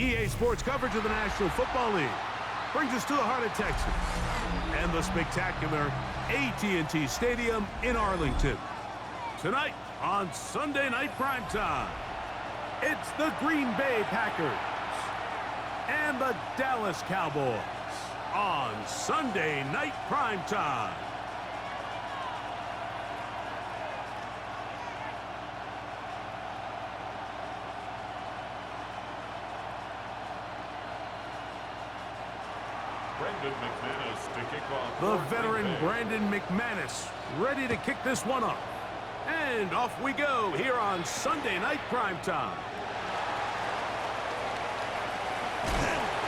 EA Sports coverage of the National Football League brings us to the heart of Texas and the spectacular AT&T Stadium in Arlington. Tonight on Sunday Night Primetime, it's the Green Bay Packers and the Dallas Cowboys on Sunday Night Primetime. The veteran Brandon McManus ready to kick this one off. And off we go here on Sunday Night Primetime.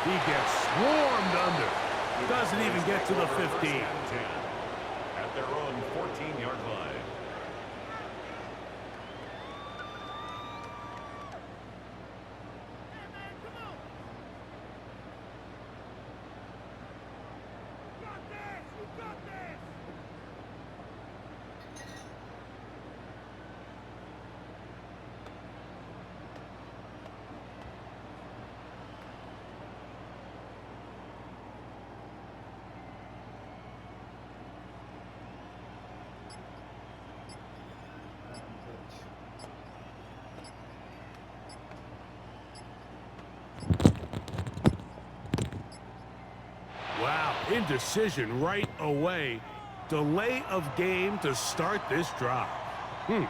He gets swarmed under. Doesn't even get to the 15. At their own 14-yard line. Wow, indecision right away. Delay of game to start this drive. Drive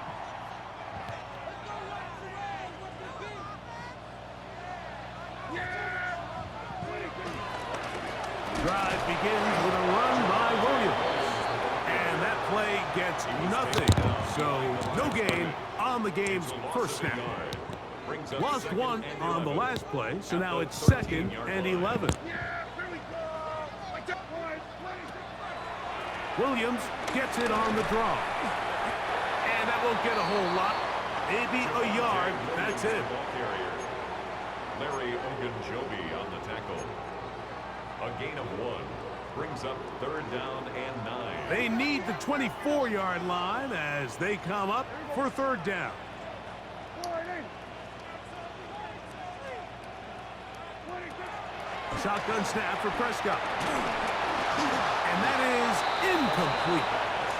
begins with a run by Williams. And that play gets nothing. So no gain on the game's first snap. Lost one on the last play, so now it's 2nd and 11. Williams gets it on the draw. And that won't get a whole lot. Maybe a yard. That's it. Larry Ogunjobi on the tackle. A gain of 1. Brings up 3rd down and 9. They need the 24-yard line as they come up for 3rd down. Shotgun snap for Prescott. And that is incomplete.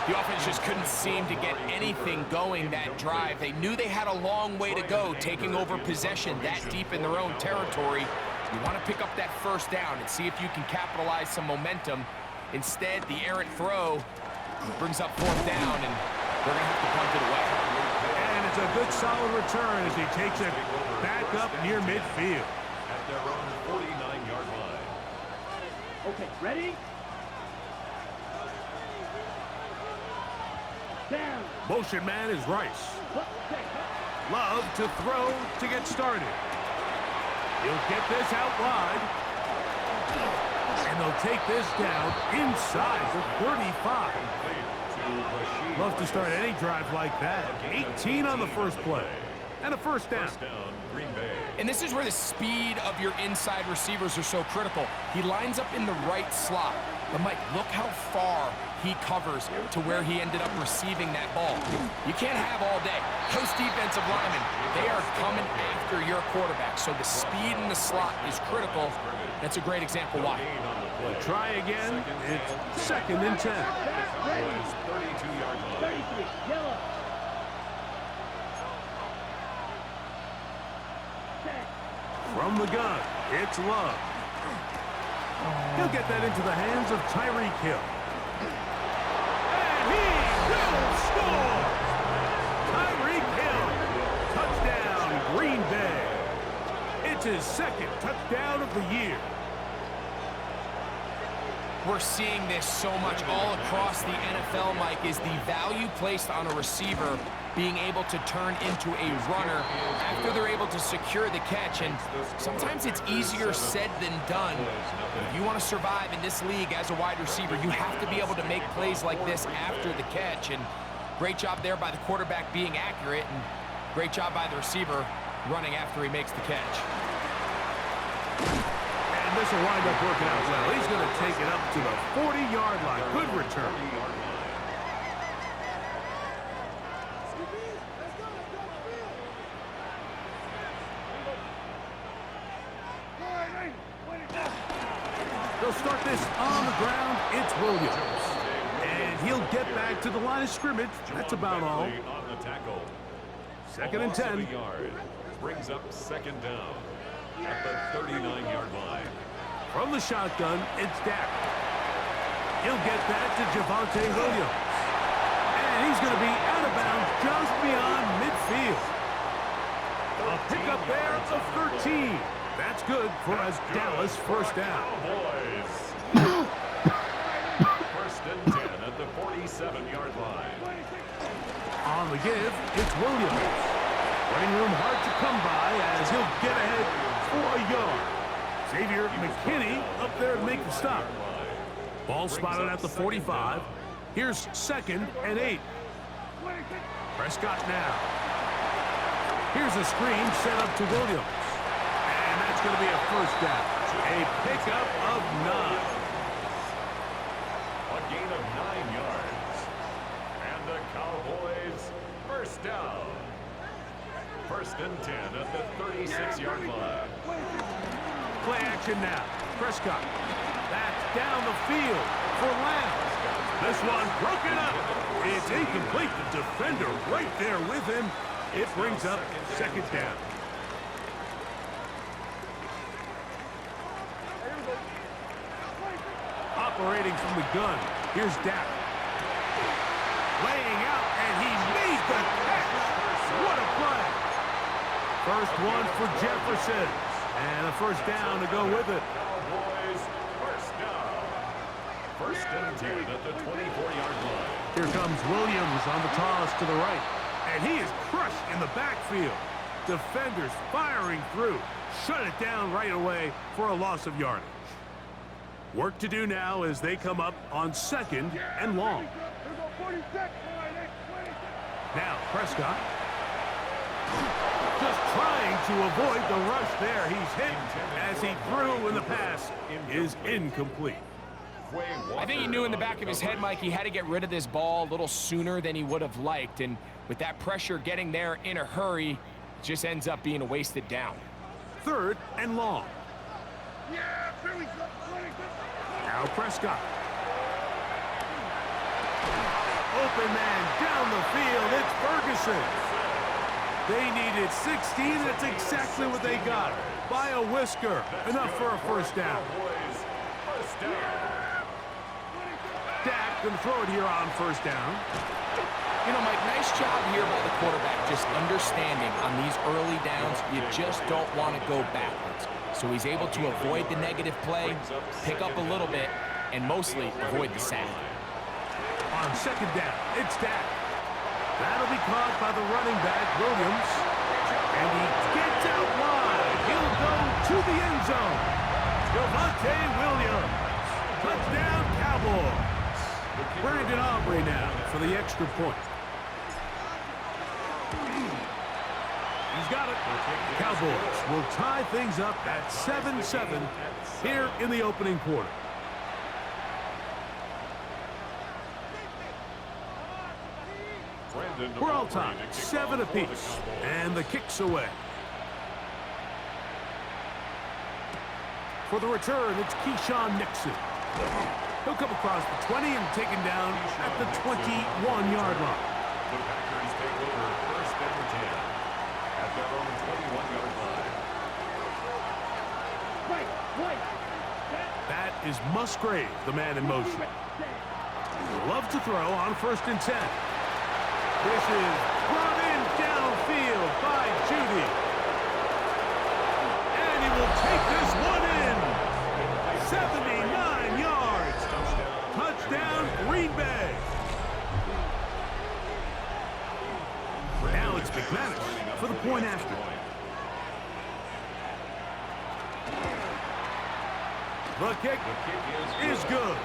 The offense just couldn't seem to get anything going that drive. They knew they had a long way to go, taking over possession that deep in their own territory. You want to pick up that 1st down and see if you can capitalize some momentum. Instead, the errant throw brings up 4th down, and they're going to have to punt it away. And it's a good solid return as he takes it back up near midfield. At their own 49-yard line. Okay, ready? Down. Motion man is Rice. Love to throw to get started. He'll get this out wide. And they'll take this down inside the 35. Love to start any drive like that. 18 on the first play. And a 1st down. Green Bay. And this is where the speed of your inside receivers are so critical. He lines up in the right slot. But, Mike, look how far he covers to where he ended up receiving that ball. You can't have all day. Those defensive linemen, they are coming after your quarterback. So the speed in the slot is critical. That's a great example why. We'll try again. It's 2nd and 10. 32-yard line. 33, yellow. From the gun, it's Love. He'll get that into the hands of Tyreek Hill. And he will score! Tyreek Hill, touchdown, Green Bay. It's his 2nd touchdown of the year. We're seeing this so much all across the NFL, Mike, is the value placed on a receiver being able to turn into a runner after they're able to secure the catch. And sometimes it's easier said than done. If you want to survive in this league as a wide receiver, you have to be able to make plays like this after the catch. And great job there by the quarterback being accurate, and great job by the receiver running after he makes the catch. And this will wind up working out well. He's going to take it up to the 40-yard line. Good return. They'll start this on the ground. It's Williams. And he'll get back to the line of scrimmage. That's about all. On the tackle. Second and 10. Brings up second down at the 39-yard line. From the shotgun, it's Dak. He'll get that to Javonte Williams. And he's going to be out of bounds just beyond midfield. A pickup there of 13. That's good for a Dallas first down. First and 10 at the 47-yard line. On the give, it's Williams. Running room hard to come by as he'll get ahead for a yard. Xavier McKinney up there to make the stop. Ball spotted at the 45. Here's second and 8. Prescott now. Here's a screen set up to Williams. And that's going to be a first down. A pickup of 9. A gain of 9 yards. And the Cowboys first down. First and 10 at the 36-yard line. Play action now. Prescott. That's down the field for Lamb. This one broken up. It's incomplete. The defender right there with him. It brings up second down. Operating from the gun. Here's Dak. Laying out, and he made the catch. What a play. First one for Jefferson. And a first down to go with it. Cowboys first down. First and 10 at the 24-yard line. Here comes Williams on the toss to the right. And he is crushed in the backfield. Defenders firing through. Shut it down right away for a loss of yardage. Work to do now as they come up on second and long. Now Prescott. Just trying to avoid the rush there. He's hit as he threw, and the pass is incomplete. I think he knew in the back of his head, Mike, he had to get rid of this ball a little sooner than he would have liked. And with that pressure getting there in a hurry, it just ends up being a wasted down. Third and long. Now Prescott. Open man down the field. It's Ferguson. They needed 16. That's exactly what they got. By a whisker. Enough for a first down. Dak going to throw it here on first down. You know, Mike, nice job here by the quarterback, just understanding on these early downs, you just don't want to go backwards. So he's able to avoid the negative play, pick up a little bit, and mostly avoid the sack. On second down, it's Dak. That'll be caught by the running back, Williams. And he gets out wide. He'll go to the end zone. Javonte Williams. Touchdown, Cowboys. Brandon Aubrey now for the extra point. He's got it. The Cowboys will tie things up at 7-7 here in the opening quarter. We're all tied, 7 apiece, and the kick's away. For the return, it's Keyshawn Nixon. He'll come across the 20 and taken down at the 21-yard line. The Packers take over first and 10 at their own 21-yard line. That is Musgrave, the man in motion. Love to throw on first and 10. This is brought in downfield by Judy. And he will take this one in. 79 yards. Touchdown, Green Bay. Now it's McManus for the point after. The kick is good.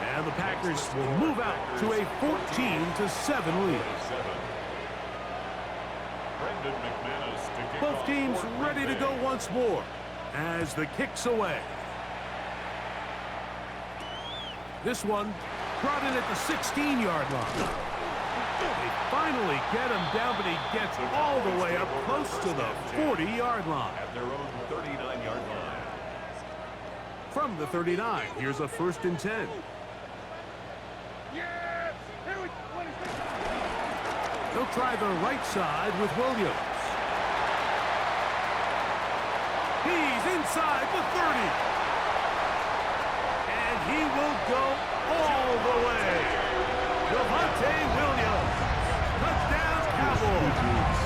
And the Packers will move out to a 14-7 lead. Both teams ready to go once more as the kick's away. This one brought in at the 16-yard line. They finally get him down, but he gets all the way up close to the 40-yard line. At their own 39-yard line. from the 39. Here's a 1st and 10. They'll try the right side with Williams. He's inside the 30. And he will go all the way. Javonte Williams. Touchdown, Cowboys.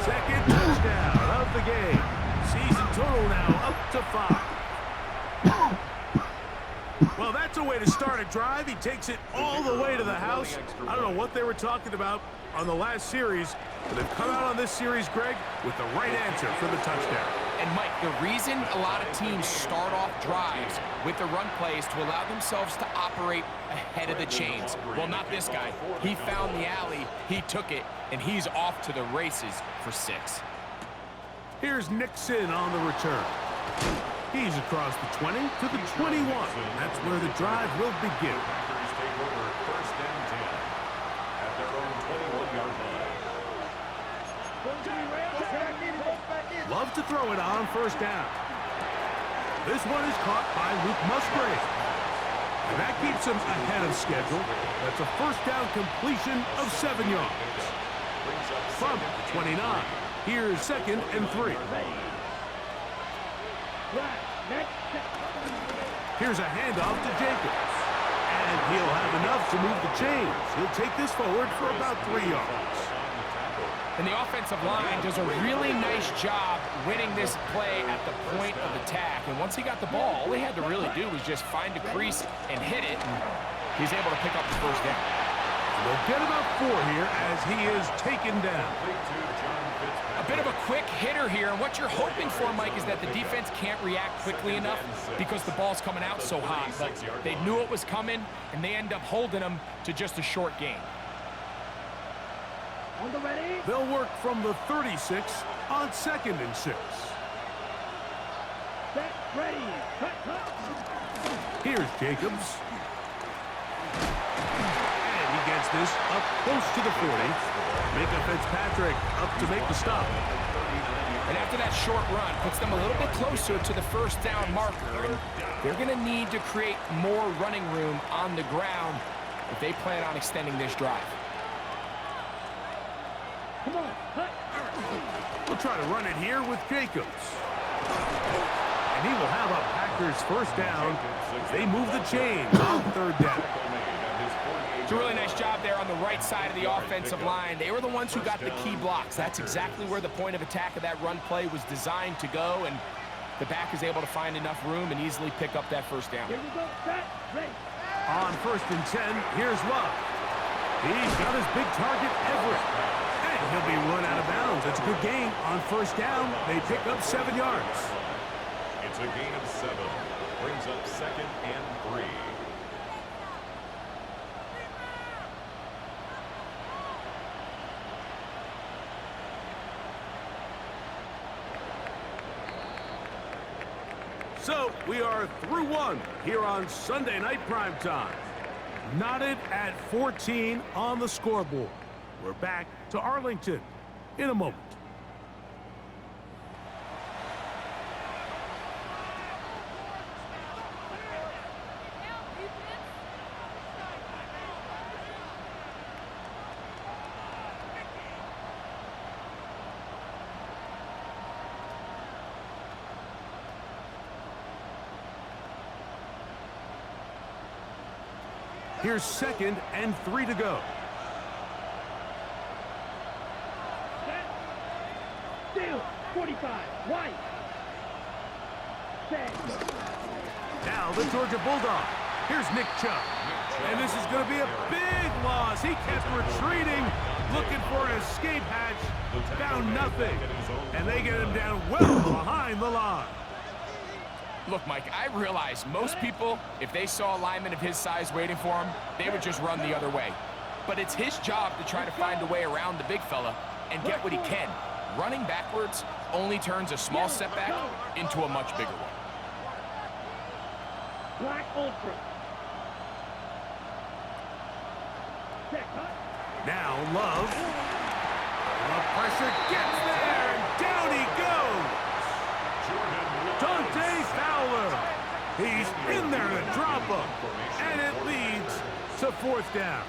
2nd touchdown of the game. Season total now up to 5. Well, that's a way to start a drive. He takes it all the way to the house. I don't know what they were talking about on the last series, but they've come out on this series, Greg, with the right answer for the touchdown. And, Mike, the reason a lot of teams start off drives with the run plays to allow themselves to operate ahead of the chains. Well, not this guy. He found the alley, he took it, and he's off to the races for 6. Here's Nixon on the return. He's across the 20 to the 21. That's where the drive will begin. Packers take over 1st and 10 at their own 21-yard line. Love to throw it on 1st down. This one is caught by Luke Musgrave. And that keeps him ahead of schedule. That's a 1st down completion of 7 yards. From the 29, here's 2nd and 3. Here's a handoff to Jacobs. And he'll have enough to move the chains. He'll take this forward for about 3 yards. And the offensive line does a really nice job winning this play at the point of attack. And once he got the ball, all he had to really do was just find a crease and hit it. And he's able to pick up the 1st down. We'll get about 4 here as he is taken down. A bit of a quick hitter here, and what you're hoping for, Mike, is that the defense can't react quickly enough because the ball's coming out so hot. But they knew it was coming, and they end up holding them to just a short gain. On the ready. They'll work from the 36 on 2nd and 6. Set, ready, cut. Here's Jacobs. And he gets this up close to the 40. Micah Fitzpatrick up to make the stop. And after that short run, puts them a little bit closer to the 1st down marker. And they're going to need to create more running room on the ground if they plan on extending this drive. Come on, cut. We'll try to run it here with Jacobs. And he will have a Packers 1st down. They move the chains on 3rd down. It's a really nice job there on the right side of the offensive line. They were the ones who got the key blocks. That's exactly where the point of attack of that run play was designed to go, and the back is able to find enough room and easily pick up that 1st down. Here we go, set, ready. On 1st and 10, here's Love. He's got his big target, Everett. And he'll be run out of bounds. It's a good gain on 1st down. They pick up 7 yards. It's a gain of 7. Brings up 2nd and 3. So we are through 1 here on Sunday Night Primetime. Knotted at 14 on the scoreboard. We're back to Arlington in a moment. Here's 2nd and 3 to go. Set. Still, 45, white. Set. Now the Georgia Bulldog. Here's Nick Chubb. And this is going to be a big loss. He kept retreating, looking for an escape hatch. Found nothing. And they get him down well behind the line. Look, Mike, I realize most people, if they saw a lineman of his size waiting for him, they would just run the other way. But it's his job to try to find a way around the big fella and get what he can. Running backwards only turns a small setback into a much bigger one. Black Ultra. Set, cut. Now Love. The pressure gets there, and down he goes. Dante Fowler. He's in there to drop him. And it leads to fourth down.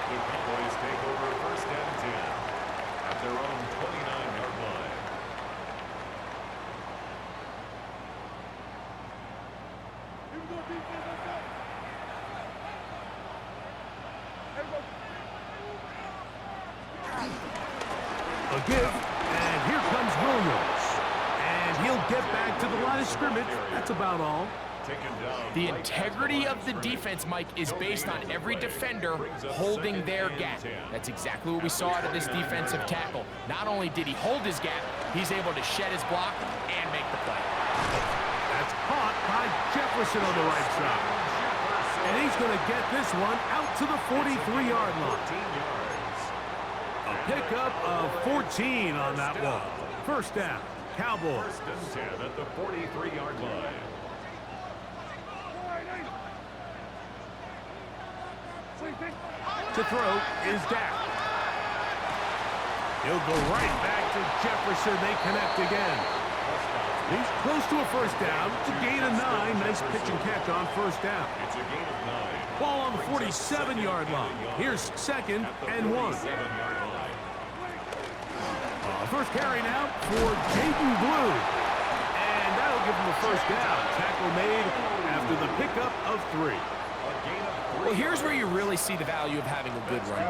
The Cowboys take over first and 10 at their own 29-yard line. A give, and here comes Williams. And he'll get back to the line of scrimmage. That's about all. The integrity of the defense, Mike, is based on every defender holding their gap. That's exactly what we saw out of this defensive tackle. Not only did he hold his gap, he's able to shed his block and make the play. That's caught by Jefferson on the right side. And he's going to get this one out to the 43-yard line. A pickup of 14 on that one. First down, Cowboys. First and 10 at the 43-yard line. To throw is Dak. He'll go right back to Jefferson. They connect again. He's close to a first down. It's a gain of 9. Nice pitch and catch on first down. It's a gain of 9. Ball on the 47-yard line. Here's second and 1. First carry now for Jaden Blue. And that'll give him the first down. Tackle made after the pickup of 3. Well, here's where you really see the value of having a good run.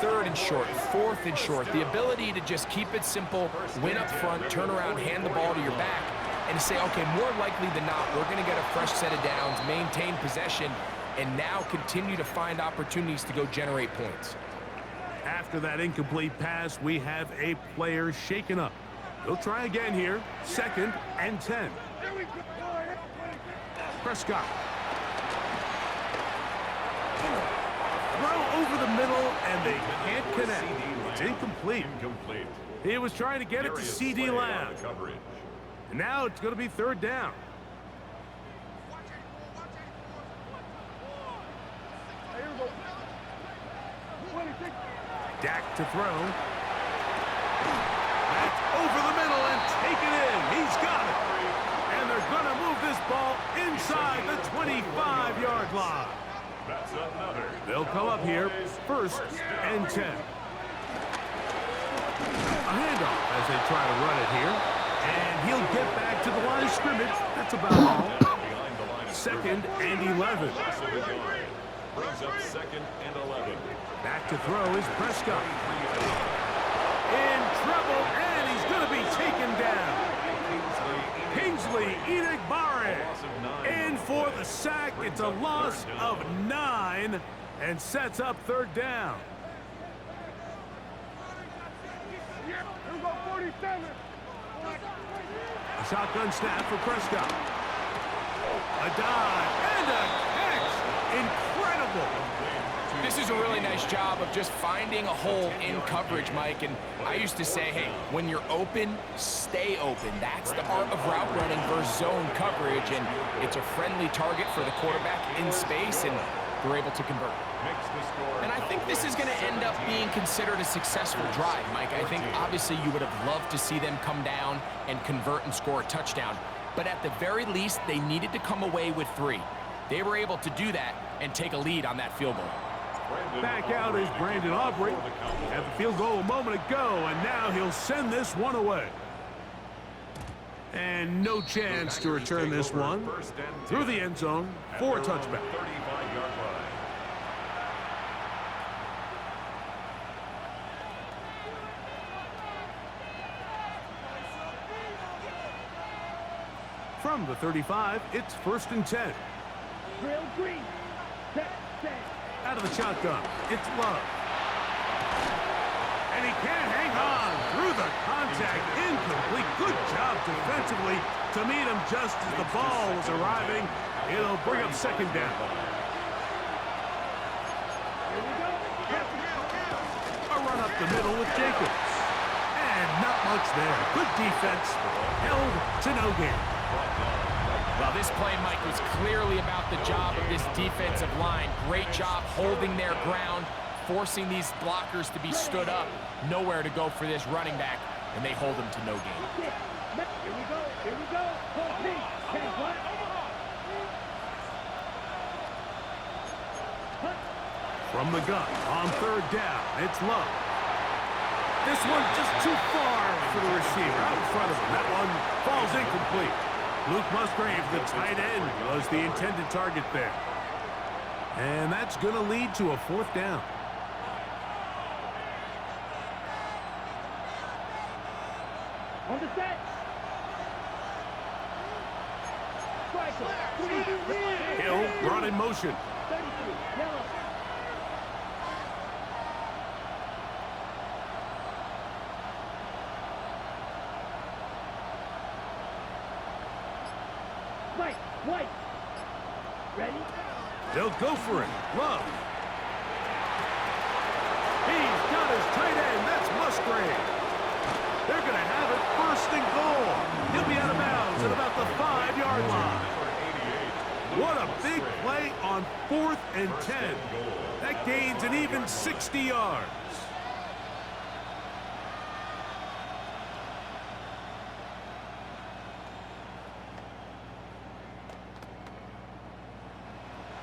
Third and short, fourth and short. The ability to just keep it simple, win up front, turn around, hand the ball to your back, and say, okay, more likely than not, we're going to get a fresh set of downs, maintain possession, and now continue to find opportunities to go generate points. After that incomplete pass, we have a player shaken up. They'll try again here. Second and 10. Prescott. Throw over the middle, and they can't connect. It's incomplete. He was trying to get it to C.D. Lamb. And now it's going to be third down. Dak to throw. That's over the middle and taken in. He's got it. And they're going to move this ball inside the 25-yard line. That's another. They'll come up here, first and 10. A handoff as they try to run it here. And he'll get back to the line of scrimmage. That's about all. Second and 11. Brings up second and 11. Back to throw is Prescott. In trouble, and he's going to be taken down. Kingsley Enagbare in for the sack. It's a loss of 9 and sets up third down. A shotgun snap for Prescott. A dive and a catch. Incredible. This is a really nice job of just finding a hole in coverage, Mike. And I used to say, hey, when you're open, stay open. That's the art of route running versus zone coverage. And it's a friendly target for the quarterback in space, and they're able to convert. And I think this is going to end up being considered a successful drive, Mike. I think obviously you would have loved to see them come down and convert and score a touchdown. But at the very least, they needed to come away with 3. They were able to do that and take a lead on that field goal. Back out is Brandon Aubrey. Had the field goal a moment ago, and now he'll send this one away. And no chance to return this one through the end zone for a touchback. From the 35, it's first and 10. Drill green. Set. Out of the shotgun, it's Love. And he can't hang on through the contact. Incomplete. Good job defensively to meet him just as the ball was arriving. It'll bring up second down. A run up the middle with Jacobs. And not much there. Good defense. Held to no gain. Well, this play, Mike, was clearly about the job of this defensive line. Great job holding their ground, forcing these blockers to be stood up. Nowhere to go for this running back, and they hold him to no gain. Here we go. Here we go. Hold me. Ten what? From the gun on third down, it's Love. This one just too far for the receiver out in front of him. That one falls incomplete. Luke Musgrave, the tight end, was the intended target there. And that's going to lead to a fourth down. On the set. Striker. Hill run in motion. 33. Yellow. White. Ready? They'll go for it. Love. He's got his tight end. That's Musgrave. They're going to have it first and goal. He'll be out of bounds at about the 5-yard line. What a big play on 4th and 10. That gains an even 60 yards.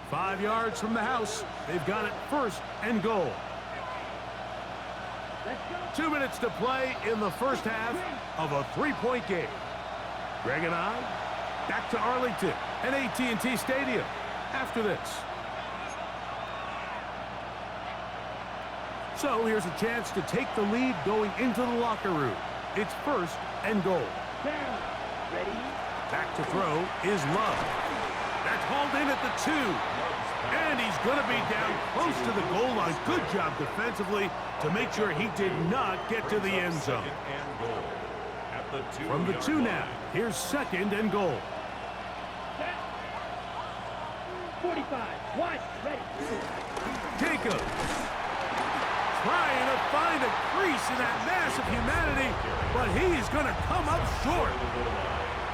5 yards from the house. They've got it first and goal. 2 minutes to play in the first half of a 3-point game. Greg and I back to Arlington and AT&T Stadium after this. So here's a chance to take the lead going into the locker room. It's first and goal. Down. Ready? Back to throw is Love. That's hauled in at the 2. And he's going to be down close to the goal line. Good job defensively to make sure he did not get to the end zone. From the 2 now, here's second and goal. 45. Watch. Ready. Jacobs trying to find a crease in that mass of humanity, but he's going to come up short.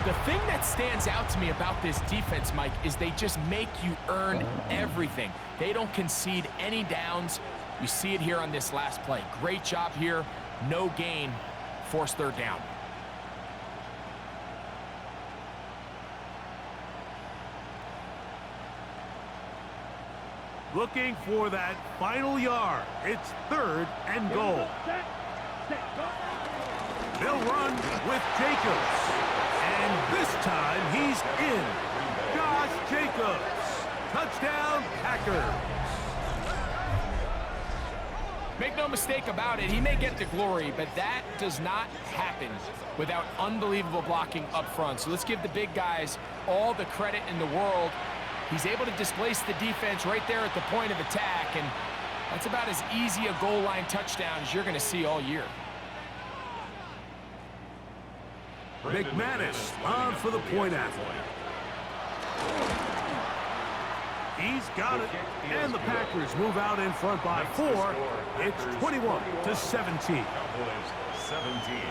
The thing that stands out to me about this defense, Mike, is they just make you earn everything. They don't concede any downs. You see it here on this last play. Great job here. No gain. Forced third down. Looking for that final yard. It's third and goal. They'll run with Jacobs. And this time he's in. Josh Jacobs. Touchdown, Packers. Make no mistake about it, he may get the glory, but that does not happen without unbelievable blocking up front. So let's give the big guys all the credit in the world. He's able to displace the defense right there at the point of attack, and that's about as easy a goal line touchdown as you're going to see all year. McManus on for the point after. He's got it, and the Packers move out in front by 4. It's 21-17. 17.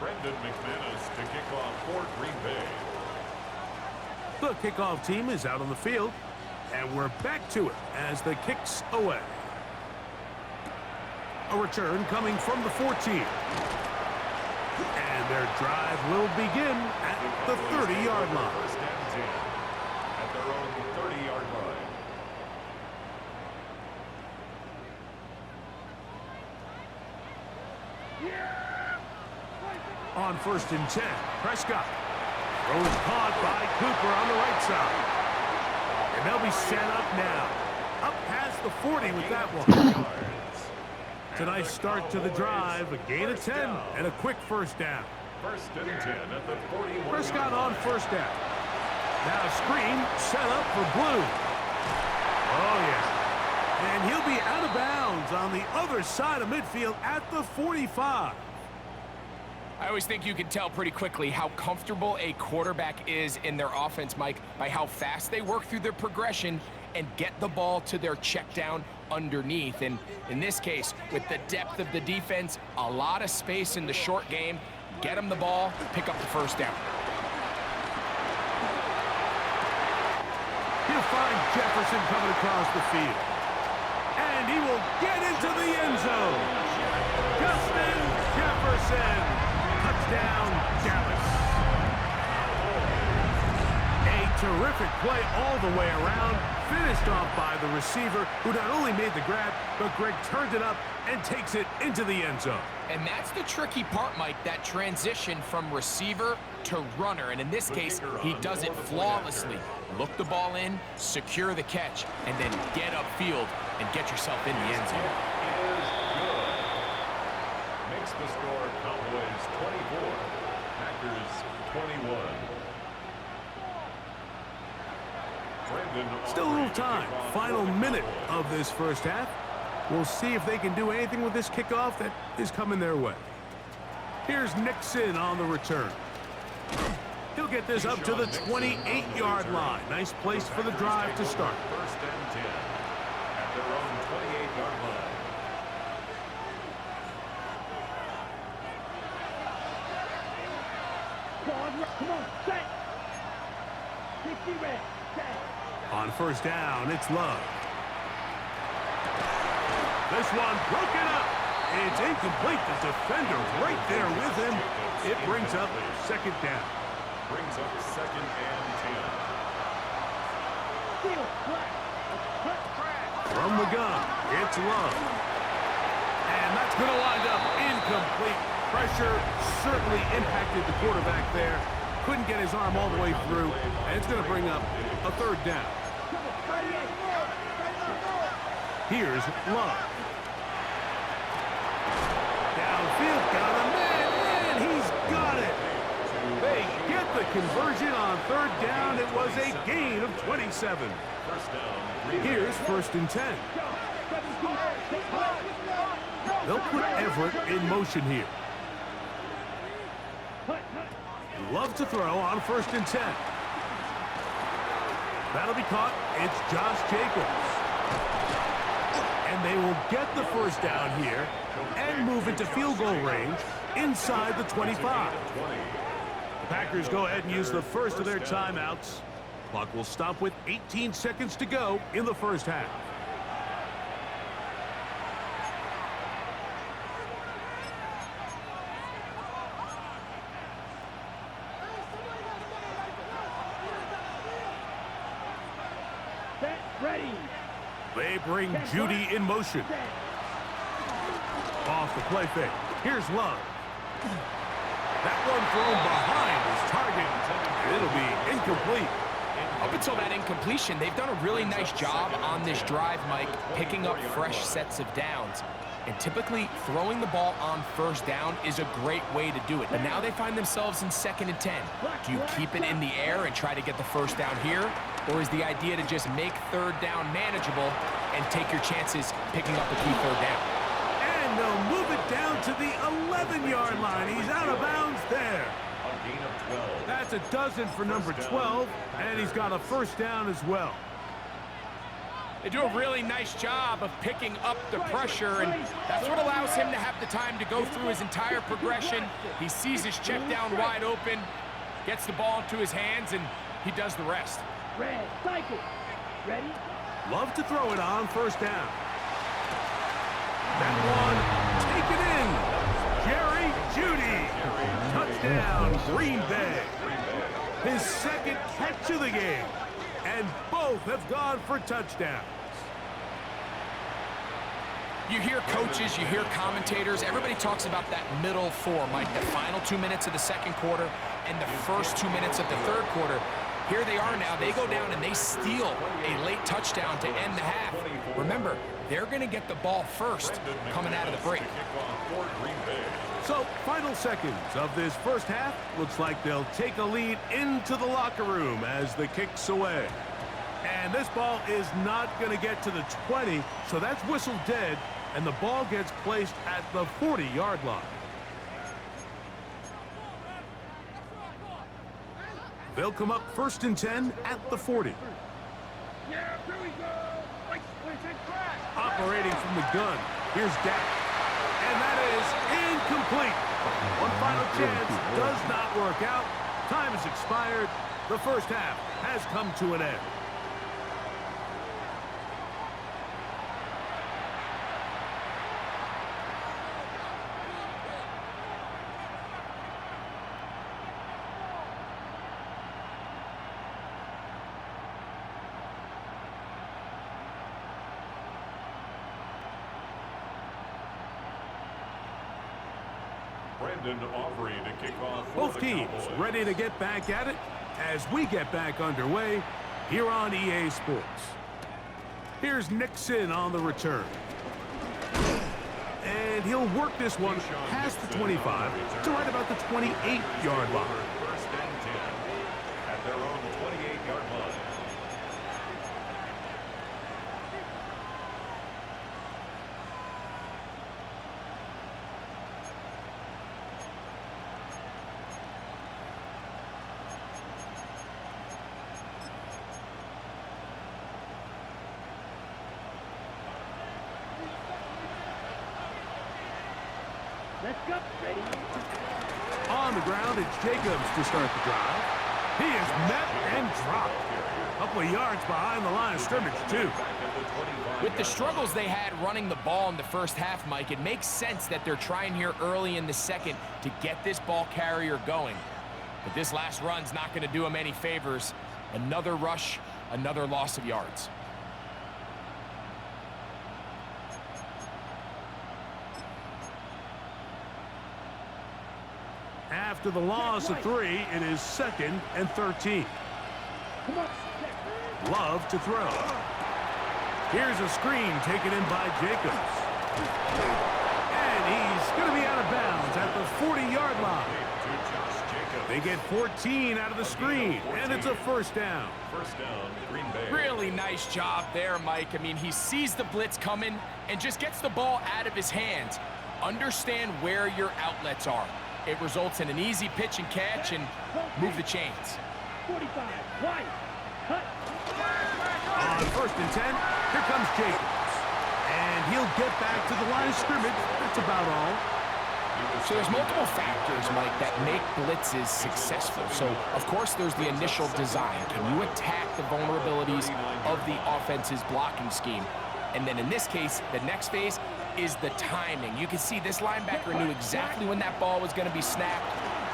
Brendan McManus to kick off for Green Bay. The kickoff team is out on the field, and we're back to it as the kick's away. A return coming from the 14. And their drive will begin at the 30-yard line. First and 10 at their own 30-yard line. On first and 10, Prescott. Throw is caught by Cooper on the right side. And they'll be set up now. Up past the 40 with that one. It's a nice start to the drive. A gain of 10 and a quick first down. First and 10 at the 41. Prescott on first down. Now screen set up for Blue. Oh, yeah. And he'll be out of bounds on the other side of midfield at the 45. I always think you can tell pretty quickly how comfortable a quarterback is in their offense, Mike, by how fast they work through their progression and get the ball to their check down underneath. And in this case, with the depth of the defense, a lot of space in the short game, get him the ball, pick up the first down. He'll find Jefferson coming across the field. And he will get into the end zone. Justin Jefferson. Touchdown, Dallas. A terrific play all the way around. Finished off by the receiver, who not only made the grab, but Greg turned it up and takes it into the end zone. And that's the tricky part, Mike, that transition from receiver to runner. And in this case, he does it flawlessly. Look the ball in, secure the catch, and then get upfield and get yourself in the end zone. Makes the score Cowboys 24, Packers 21. Still a little time. Final minute of this first half. We'll see if they can do anything with this kickoff that is coming their way. Here's Nixon on the return. He'll get this up to the 28-yard line. Nice place for the drive to start. First and 10 at their own 28-yard line. Come on, set. 60 red, set. On first down, it's Love. This one broken up. It's incomplete. The defender right there with him. It brings up second down. Brings up second and 10. Steal, flag. From the gun, it's Love. And that's going to wind up incomplete. Pressure certainly impacted the quarterback there. Couldn't get his arm all the way through. And it's going to bring up a third down. Here's Love. Downfield, got him, and he's got it. They get the conversion on third down. It was a gain of 27. First down. Here's first and 10. They'll put Everett in motion here. Love to throw on first and 10. That'll be caught. It's Josh Jacobs. And they will get the first down here and move into field goal range inside the 25. The Packers go ahead and use the first of their timeouts. Clock will stop with 18 seconds to go in the first half. Set, ready. They bring Judy in motion. Off the play fake. Here's Love. That one thrown behind his target. It'll be incomplete. Up until that incompletion, they've done a really nice job on this drive, Mike, picking up fresh sets of downs. And typically, throwing the ball on first down is a great way to do it. But now they find themselves in second and 10. Do you keep it in the air and try to get the first down here? Or is the idea to just make third down manageable and take your chances picking up a key third down? And they'll move it down to the 11-yard line. He's out of bounds there. A gain of 12. That's a dozen for number 12, and he's got a first down as well. They do a really nice job of picking up the pressure, and that's what allows him to have the time to go through his entire progression. He sees his check down wide open, gets the ball into his hands, and he does the rest. Red, cycle. Ready? Love to throw it on first down. That one, take it in. Jerry Judy. Touchdown, Green Bay. His second catch of the game. And both have gone for touchdowns. You hear coaches, you hear commentators, everybody talks about that middle four, Mike, the final 2 minutes of the second quarter and the first 2 minutes of the third quarter. Here they are now. They go down and they steal a late touchdown to end the half. Remember, they're going to get the ball first coming out of the break. So, final seconds of this first half. Looks like they'll take a lead into the locker room as the kick's away. And this ball is not going to get to the 20, so that's whistled dead, and the ball gets placed at the 40-yard line. They'll come up first and 10 at the 40. Yeah, here we go. Operating from the gun, here's Dak. And that is incomplete. One final chance does not work out. Time has expired. The first half has come to an end. Brandon offering to kick off for Both the teams Cowboys. ready to get back at it as we get back underway here on EA Sports. Here's Nixon on the return. And he'll work this one past the 25 to right about the 28-yard line. First and 10 at their own 28-yard line. Let's go. Ready? On the ground, it's Jacobs to start the drive. He is met and dropped. A couple of yards behind the line of scrimmage, too. With the struggles they had running the ball in the first half, Mike, it makes sense that they're trying here early in the second to get this ball carrier going. But this last run's not going to do him any favors. Another rush, another loss of yards. After the loss of 3, it is 2nd and 13. Come on. Love to throw. Here's a screen taken in by Jacobs. And he's going to be out of bounds at the 40-yard line. They get 14 out of the screen, and it's a first down. First down, Green Bay. Really nice job there, Mike. I mean, he sees the blitz coming and just gets the ball out of his hands. Understand where your outlets are. It results in an easy pitch and catch and move the chains. 45. Wide. Cut. On 1st and 10, here comes Jacobs. And he'll get back to the line of scrimmage. That's about all. So there's multiple factors, Mike, that make blitzes successful. So, of course, there's the initial design. Can you attack the vulnerabilities of the offense's blocking scheme? And then in this case, the next phase is the timing. You can see this linebacker knew exactly when that ball was going to be snapped.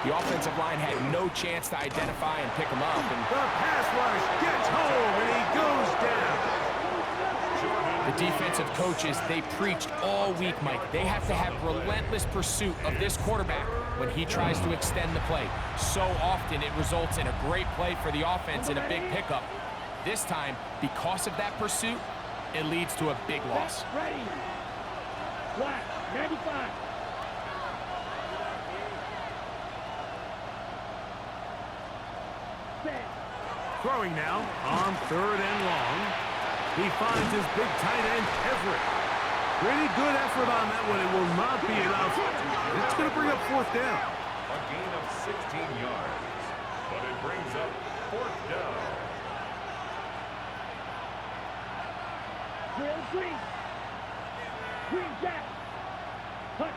The offensive line had no chance to identify and pick him up. And The pass rush gets home, and he goes down. the defensive coaches, they preached all week, Mike. They have to have relentless pursuit of this quarterback when he tries to extend the play. So often it results in a great play for the offense and a big pickup. This time, because of that pursuit, it leads to a big loss. Ready. Flat. 95. Set. Throwing now on 3rd and long. He finds his big tight end, Everett. Pretty good effort on that one. It will not be enough. It's going to bring up 4th down. A gain of 16 yards, but it brings up 4th down. Drill green. Green jack. Cut.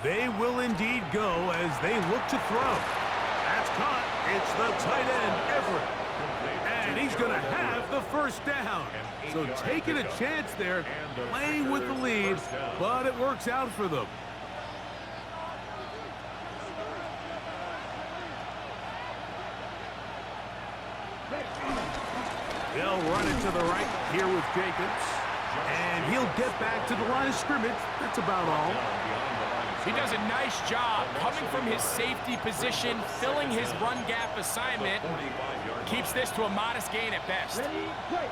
They will indeed go as they look to throw. That's caught. It's the tight end, Everett. And he's going to have the first down. So taking a chance there, playing with the lead, but it works out for them. They'll run it to the right here with Jacobs. And he'll get back to the line of scrimmage. That's about all. He does a nice job coming from his safety position, filling his run gap assignment. Keeps this to a modest gain at best. Ready. Play.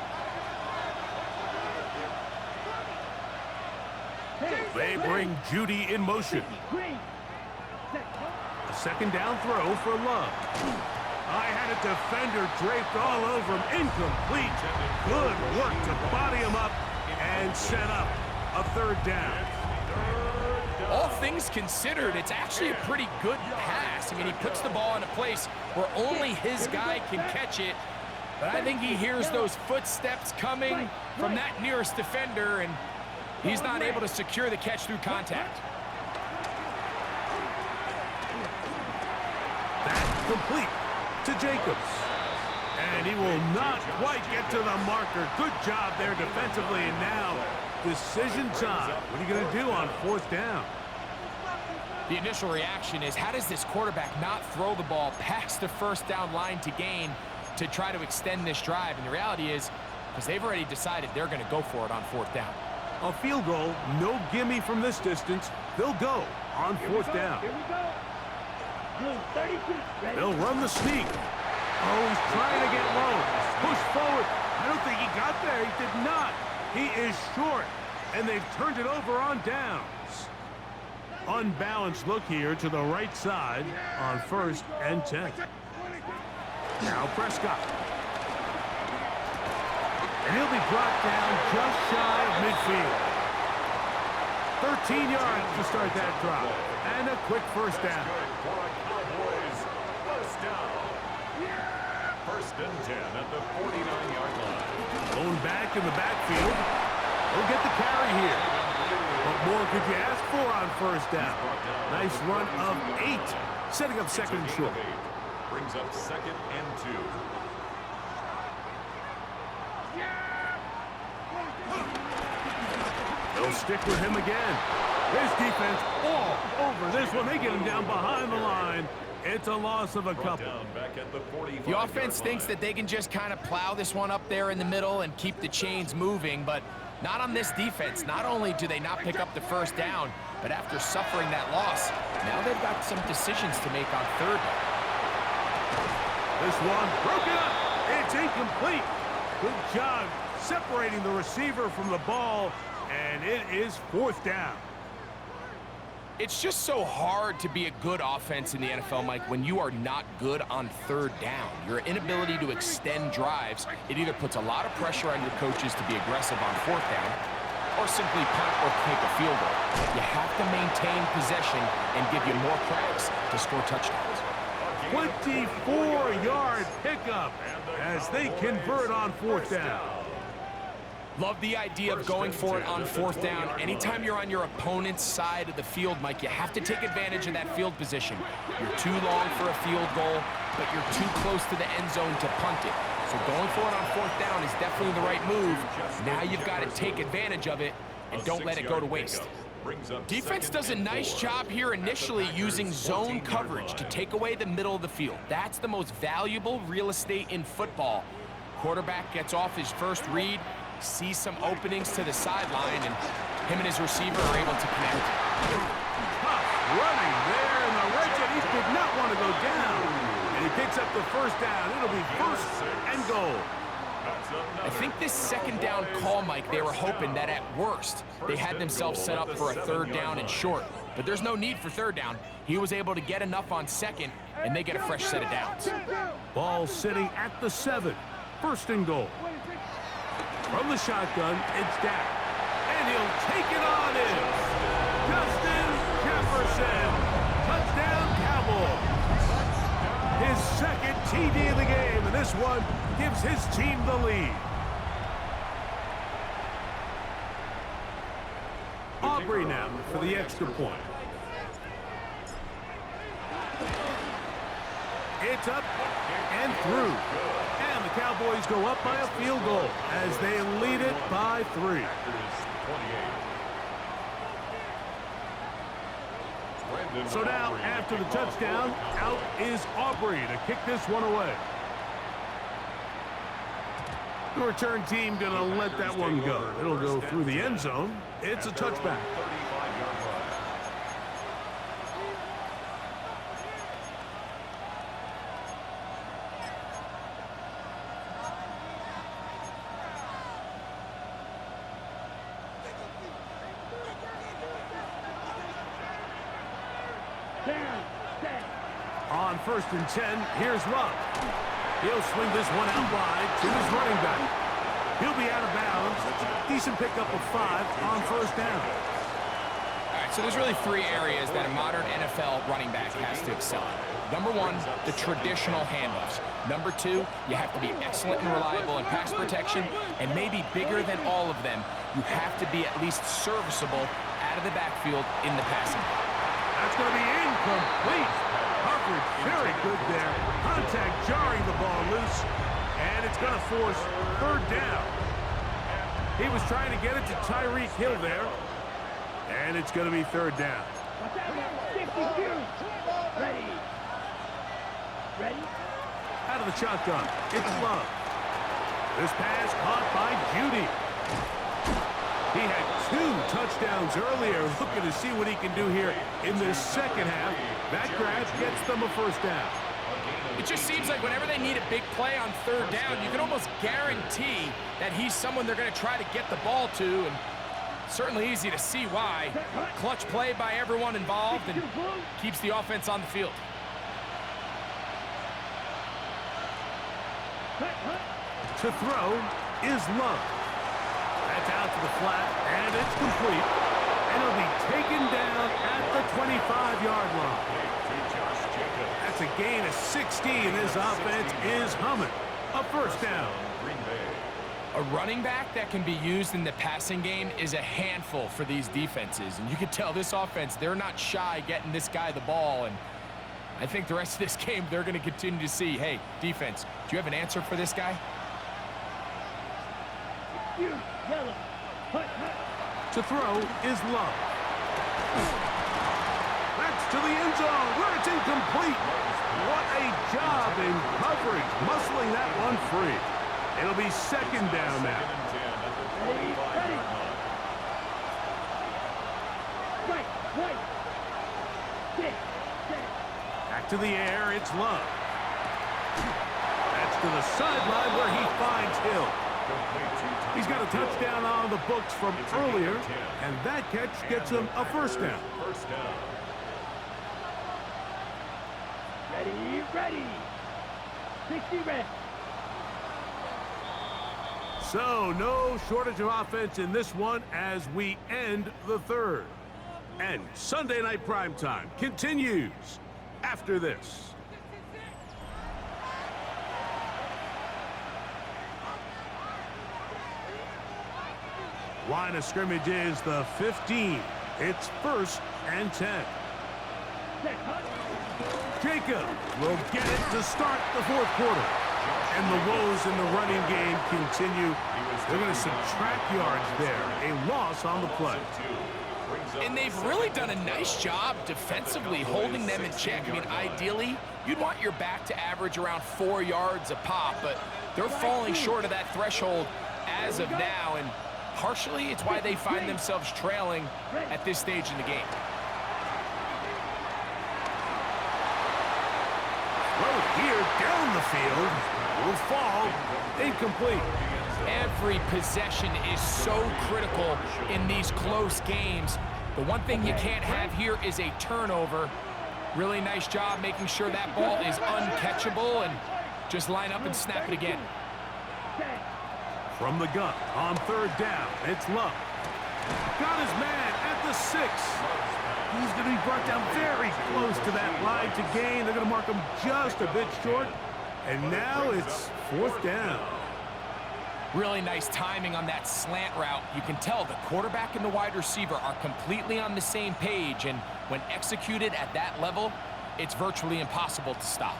They bring Judy in motion. Green. Set. A 2nd down throw for Love. I had a defender draped all over him. Incomplete. Good work to body him up and set up a 3rd down. All things considered, it's actually a pretty good pass. I mean, he puts the ball in a place where only his guy can catch it. But I think he hears those footsteps coming from that nearest defender, and he's not able to secure the catch through contact. That's complete to Jacobs. And he will not quite get to the marker. Good job there defensively. And now, decision time. What are you going to do on 4th down? The initial reaction is, how does this quarterback not throw the ball past the 1st down line to gain to try to extend this drive? And the reality is, because they've already decided they're going to go for it on 4th down. A field goal, no gimme from this distance. They'll go on 4th down. Here we go. 30 feet. Ready? They'll run the sneak. Oh, he's trying to get low. Push forward. I don't think he got there. He did not. He is short. And they've turned it over on downs. Unbalanced look here to the right side on 1st and 10. Now Prescott. And he'll be brought down just shy of midfield. 13 yards to start that drive. And a quick 1st down. First down. 1st and 10 at the 49-yard line. Going back in the backfield. He'll get the carry here. What more could you ask for on 1st down? Nice run of 8. Setting up 2nd and short. Brings up 2nd and 2. They'll stick with him again. His defense all over this one. They get him down behind the line. It's a loss of a couple. The offense thinks that they can just kind of plow this one up there in the middle and keep the chains moving, but not on this defense. Not only do they not pick up the 1st down, but after suffering that loss, now they've got some decisions to make on 3rd down. This one broken up. It's incomplete. Good job separating the receiver from the ball, and it is 4th down. It's just so hard to be a good offense in the NFL, Mike, when you are not good on 3rd down. Your inability to extend drives, it either puts a lot of pressure on your coaches to be aggressive on 4th down, or simply punt or kick a field goal. You have to maintain possession and give you more cracks to score touchdowns. 24-yard pickup as they convert on 4th down. Love the idea of going for it on 4th down. Anytime you're on your opponent's side of the field, Mike, you have to take advantage of that field position. You're too long for a field goal, but you're too close to the end zone to punt it. So going for it on 4th down is definitely the right move. Now you've got to take advantage of it and don't let it go to waste. Defense does a nice job here initially using zone coverage to take away the middle of the field. That's the most valuable real estate in football. Quarterback gets off his first read, sees some openings to the sideline, and him and his receiver are able to connect. Tough running there in the right side. He did not want to go down. And he picks up the 1st down. It'll be 1st and goal. I think this 2nd down call, Mike, they were hoping that at worst they had themselves set up for a 3rd down and short. But there's no need for 3rd down. He was able to get enough on 2nd, and they get a fresh set of downs. Ball sitting at the 7. 1st and goal. From the shotgun, it's Dak. And he'll take it on in. Justin Jefferson. Touchdown, Cowboys. His 2nd TD of the game, and this one gives his team the lead. Aubrey now for the extra point. It's up and through. And the Cowboys go up by a field goal as they lead it by 3. So now, after the touchdown, out is Aubrey to kick this one away. The return team going to let that one go. It'll go through the end zone. It's a touchback. On 1st and 10, here's Love. He'll swing this one out wide to his running back. He'll be out of bounds. Decent pickup of 5 on 1st down. All right, So there's really three areas that a modern NFL running back has to excel in. Number one, the traditional handoffs. Number two, you have to be excellent and reliable in pass protection, and maybe bigger than all of them, you have to be at least serviceable out of the backfield in the passing game. That's going to be incomplete. Coverage very good there. Contact jarring the ball loose, and it's going to force third down. He was trying to get it to Tyreek Hill there, and it's going to be third down. 52. Ready. Ready? Out of the shotgun, it's Love. This pass caught by Judy. He had 2 touchdowns earlier, looking to see what he can do here in this second half. That grab gets them a first down. It just seems like whenever they need a big play on third down, you can almost guarantee that he's someone they're going to try to get the ball to, and certainly easy to see why. Clutch play by everyone involved and keeps the offense on the field. To throw is Love. That's out to the flat, and it's complete. And it'll be taken down at the 25-yard line. That's a gain of 16. This offense is humming. A first down. A running back that can be used in the passing game is a handful for these defenses. And you can tell this offense, they're not shy getting this guy the ball. And I think the rest of this game, they're going to continue to see, hey, defense, do you have an answer for this guy? Yellow. To throw is Love. That's to the end zone where it's incomplete. What a job in coverage, muscling that one free. It'll be second down now. Ready. Right. Set. Back to the air, it's Love. That's to the sideline where he finds Hill. He's got a touchdown on the books from earlier, and that catch gets him a first down. Ready. 60 ready. So, no shortage of offense in this one as we end the third. And Sunday Night Primetime continues after this. Line of scrimmage is the 15. It's 1st and 10. Jacob will get it to start the fourth quarter. And the woes in the running game continue. They're going to subtract yards there. A loss on the play. And they've really done a nice job defensively holding them in check. I mean, ideally, you'd want your back to average around 4 yards a pop, but they're falling short of that threshold as of now, and partially it's why they find themselves trailing at this stage in the game. Well, here down the field will fall incomplete. Every possession is so critical in these close games. The one thing you can't have here is a turnover. Really nice job making sure that ball is uncatchable, and just line up and snap it again. From the gun on third down, it's Love. Got his man at the 6. He's going to be brought down very close to that line to gain. They're going to mark him just a bit short. And now it's 4th down. Really nice timing on that slant route. You can tell the quarterback and the wide receiver are completely on the same page, and when executed at that level, it's virtually impossible to stop.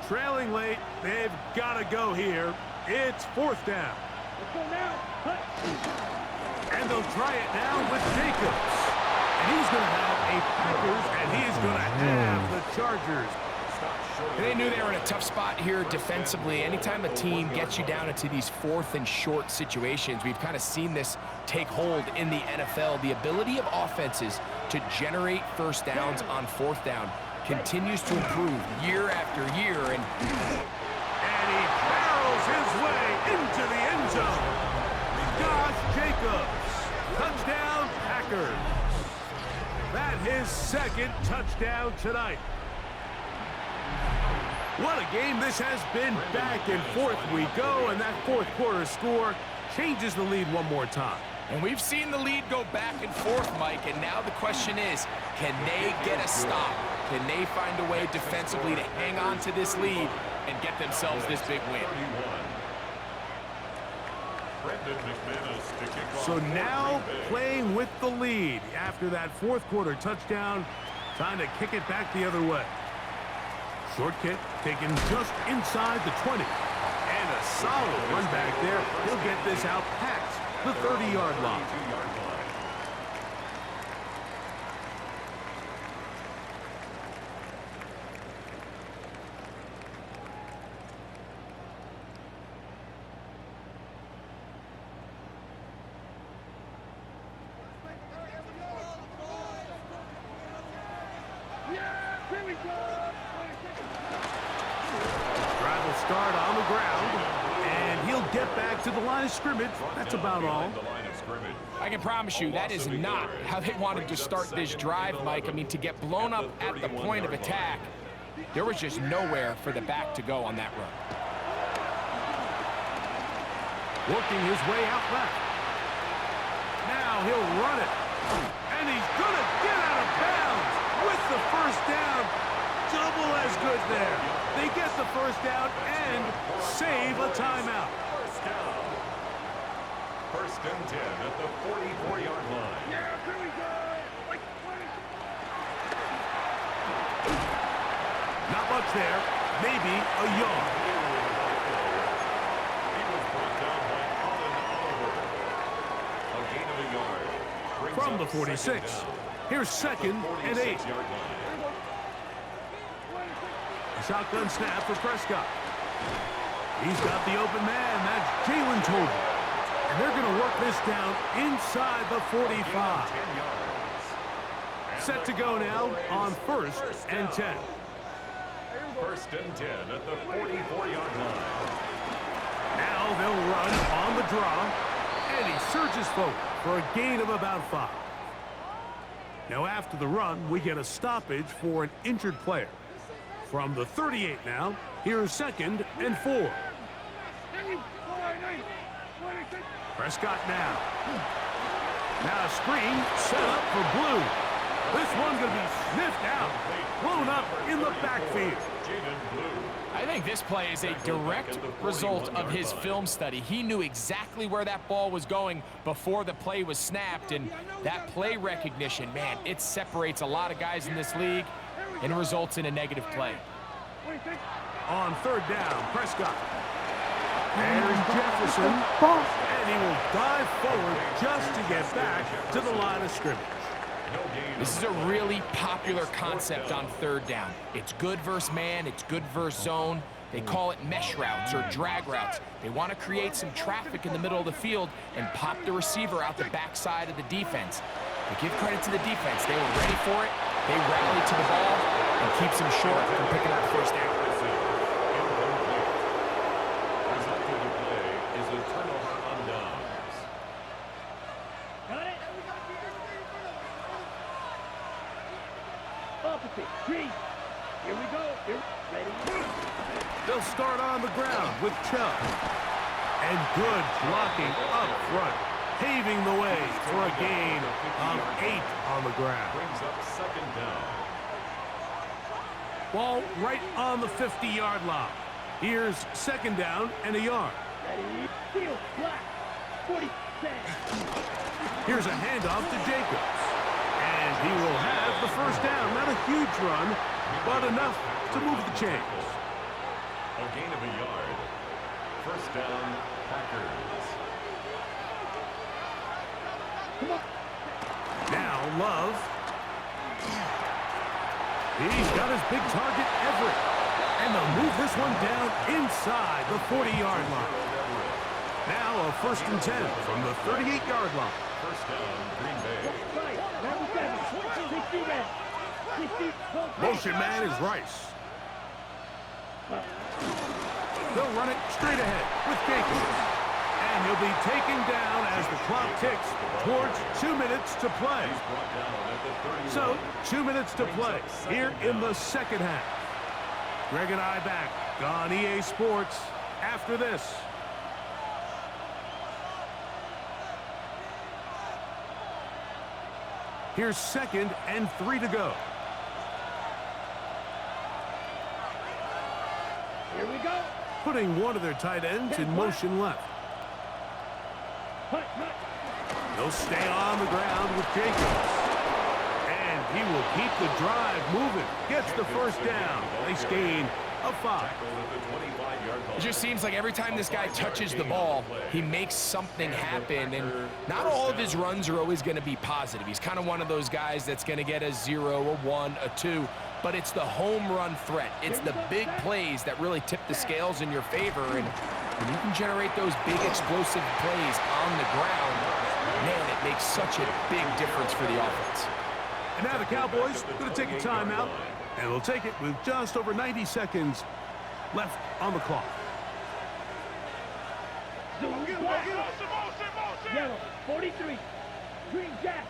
Trailing late, they've got to go here. It's 4th down. Let's go now. And they'll try it now with Jacobs. And he's going to have a Packers, and he's going to have the Chargers. They knew they were in a tough spot here defensively. Anytime a team gets you down into these 4th and short situations, we've kind of seen this take hold in the NFL. The ability of offenses to generate first downs on 4th down continues to improve year after year. And he barrels his way into the end zone. Josh Jacobs, touchdown Packers. That his 2nd touchdown tonight. What a game this has been. Back and forth we go, and that fourth quarter score changes the lead one more time. And we've seen the lead go back and forth, Mike, and now the question is, can they get a stop? Can they find a way defensively to hang on to this lead and get themselves this big win? So now playing with the lead after that fourth quarter touchdown, trying to kick it back the other way. Short kick taken just inside the 20. And a solid run back there. He'll get this out past the 30-yard line. Drive will start on the ground, and he'll get back to the line of scrimmage. That's about all. I can promise you that is not how they wanted to start this drive, Mike. I mean, to get blown up at the point of attack, there was just nowhere for the back to go on that run. Working his way out left. Now he'll run it. And he's going to get out of bounds with the first down. Double as good there. They get the first down and save a timeout. First and 10 at the 44-yard line. Yeah, here we go. Not much there. Maybe a yard. He was brought down by Colin Oliver. A gain of a yard. Brings From up the 46. Here's second and 8. A shotgun snap for Prescott. He's got the open man. That's Jalen Tobin. And they're going to work this down inside the 45. Set to go now on first and 10. First and 10 at the 44-yard line. Now they'll run on the draw. And he surges forward for a gain of about 5. Now after the run, we get a stoppage for an injured player. From the 38 now, here's second and 4. Prescott now. Now a screen set up for Blue. This one's going to be sniffed out. Blown up in the backfield. I think this play is a direct result of his film study. He knew exactly where that ball was going before the play was snapped, and that play recognition, man, it separates a lot of guys in this league and results in a negative play. On third down, Prescott. There's Jefferson, and he will dive forward just to get back to the line of scrimmage. This is a really popular concept on third down. It's good versus man, it's good versus zone. They call it mesh routes or drag routes. They want to create some traffic in the middle of the field and pop the receiver out the backside of the defense. But give credit to the defense. They were ready for it. They rallied to the ball and keeps them short from picking up the first down. Result of the play is a turnover on downs. Got it? Opposite. Three. Here we go. Here. Ready. They'll start on the ground with Chubb. And good blocking up front, paving the way for a gain of 8 on the ground. Brings up second down. Ball right on the 50-yard line. Here's second down and a yard. Ready. Field. Black. 40. Here's a handoff to Jacobs. And he will have the first down. Not a huge run, but enough to move the chains. A gain of a yard. First down, Packers. Now Love. He's got his big target, Everett. And they'll move this one down inside the 40-yard line. Now a first and 10 from the 38-yard line. First down, Green Bay. Motion man is Rice. They'll run it straight ahead with Jacobs. And he'll be taken down as the clock ticks towards 2 minutes to play. So, 2 minutes to play here in the second half. Greg and I back on EA Sports after this. Here's 2nd and 3 to go. Here we go. Putting one of their tight ends in motion left. He'll stay on the ground with Jacobs. And he will keep the drive moving. Gets the first down. Nice gain of 5. It just seems like every time this guy touches the ball, he makes something happen, and not all of his runs are always going to be positive. He's kind of one of those guys that's going to get a 0, a 1, a 2, but it's the home run threat. It's the big plays that really tip the scales in your favor, and when you can generate those big explosive plays on the ground, man, it makes such a big difference for the offense. And now the Cowboys going to take a timeout, and they'll take it with just over 90 seconds left on the clock. Yellow, 43. Green jack.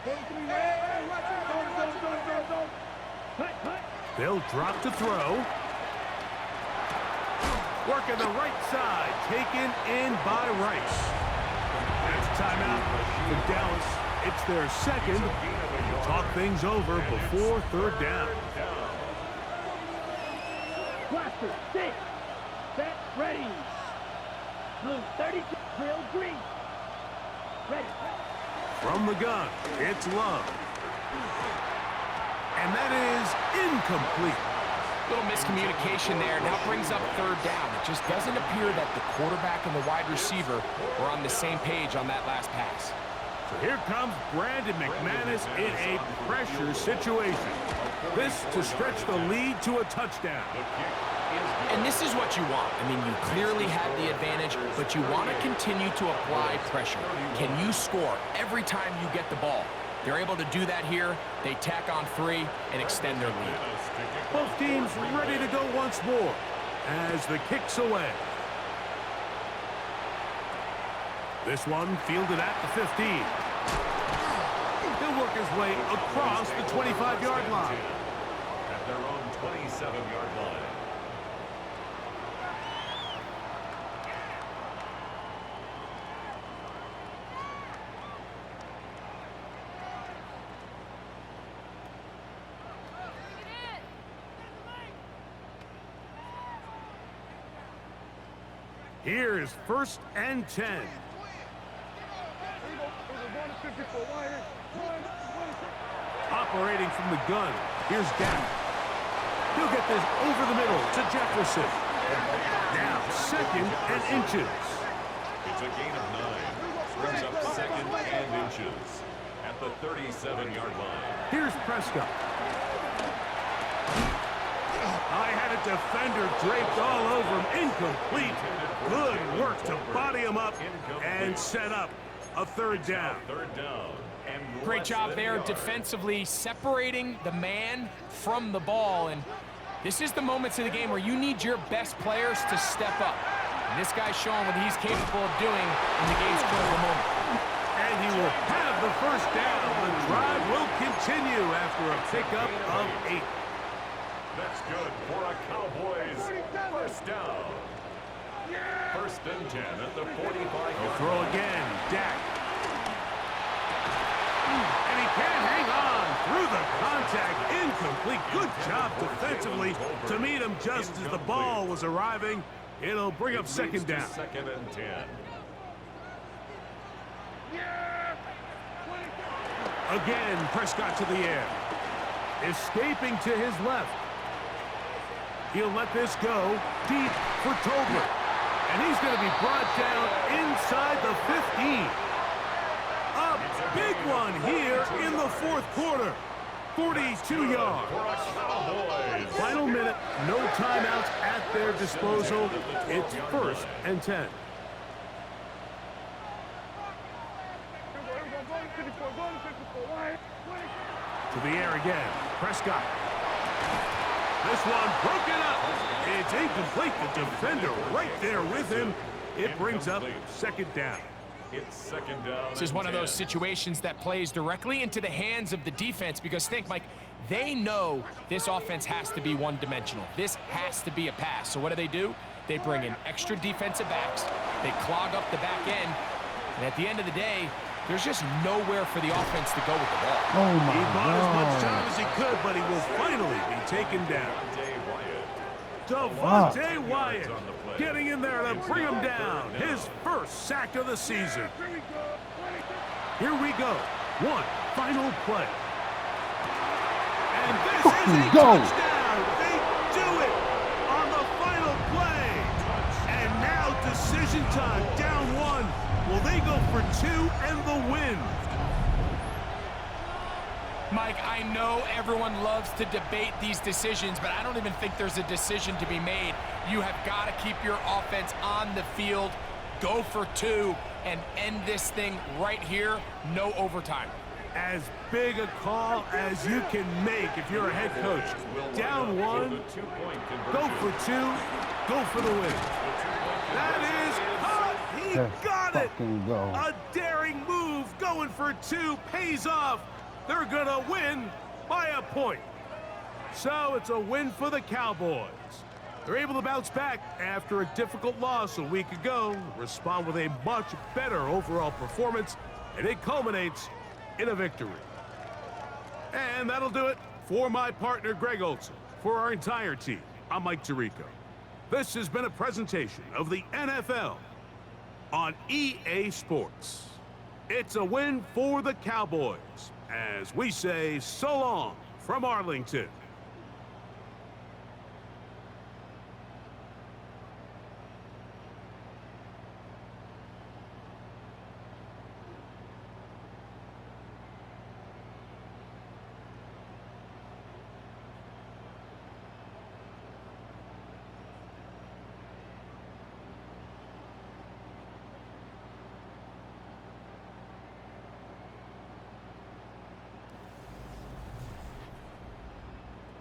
43 red. Go. Hut. They'll drop to throw. Working the right side. Taken in by Rice. That's a timeout for Dallas. It's their 2nd. Talk things over before 3rd down. Blaster, 6. Set, ready. Blue, 32. Drill, green. Ready. From the gun, it's Love. And that is incomplete. Little miscommunication there. Now brings up 3rd down. It just doesn't appear that the quarterback and the wide receiver were on the same page on that last pass. So here comes Brandon McManus in a pressure situation. This to stretch the lead to a touchdown. And this is what you want. I mean, you clearly have the advantage, but you want to continue to apply pressure. Can you score every time you get the ball? They're able to do that here. They tack on 3 and extend their lead. Both teams ready to go once more as the kick's away. This one fielded at the 15. He'll work his way across the 25-yard line. At their own 27-yard line. Here's 1st and 10. Operating from the gun, here's Gap. He'll get this over the middle to Jefferson. Now 2nd and inches. It's a gain of 9. Brings up 2nd and inches at the 37-yard line. Here's Prescott. I had a defender draped all over him. Incomplete. Good work to body him up and set up a 3rd down. 3rd down. Great job there defensively, separating the man from the ball. And this is the moments of the game where you need your best players to step up. And this guy's showing what he's capable of doing in the game's critical moment. And he will have the 1st down. The drive will continue after a pickup of 8. That's good for a Cowboys 1st down. 1st and 10 at the 45. He'll throw again. Dak. And he can't hang on through the contact. Incomplete. Good job defensively to meet him just as the ball was arriving. It'll bring up 2nd down. 2nd and 10. Again, Prescott to the air. Escaping to his left. He'll let this go deep for Tolbert. And he's going to be brought down inside the 15. A big one here in the 4th quarter. 42 yards. Final minute, no timeouts at their disposal. It's 1st and 10. To the air again. Prescott. This one broken up. It's incomplete. The defender right there with him. It brings up 2nd down. It's 2nd down. This is one of those situations that plays directly into the hands of the defense because think, Mike, They know this offense has to be one-dimensional. This has to be a pass. So what do? They bring in extra defensive backs. They clog up the back end. And at the end of the day, there's just nowhere for the offense to go with the ball. Oh, my He bought as much God. time as he could, but he will finally be taken down. Devontae Wyatt getting in there to bring him down. His first sack of the season. Here we go. One final play. And this is a touchdown. They do it on the final play. And now decision time. Down one. Will they go for two and the win? Mike, I know everyone loves to debate these decisions, but I don't even think there's a decision to be made. You have got to keep your offense on the field, go for two, and end this thing right here, no overtime. As big a call as you can make if you're a head coach. Down one, go for two, go for the win. That is caught. He got it. A daring move, going for two, pays off. They're going to win by a point. So it's a win for the Cowboys. They're able to bounce back after a difficult loss a week ago, respond with a much better overall performance, and it culminates in a victory. And that'll do it for my partner, Greg Olson. For our entire team, I'm Mike Tirico. This has been a presentation of the NFL on EA Sports. It's a win for the Cowboys, as we say so long from Arlington.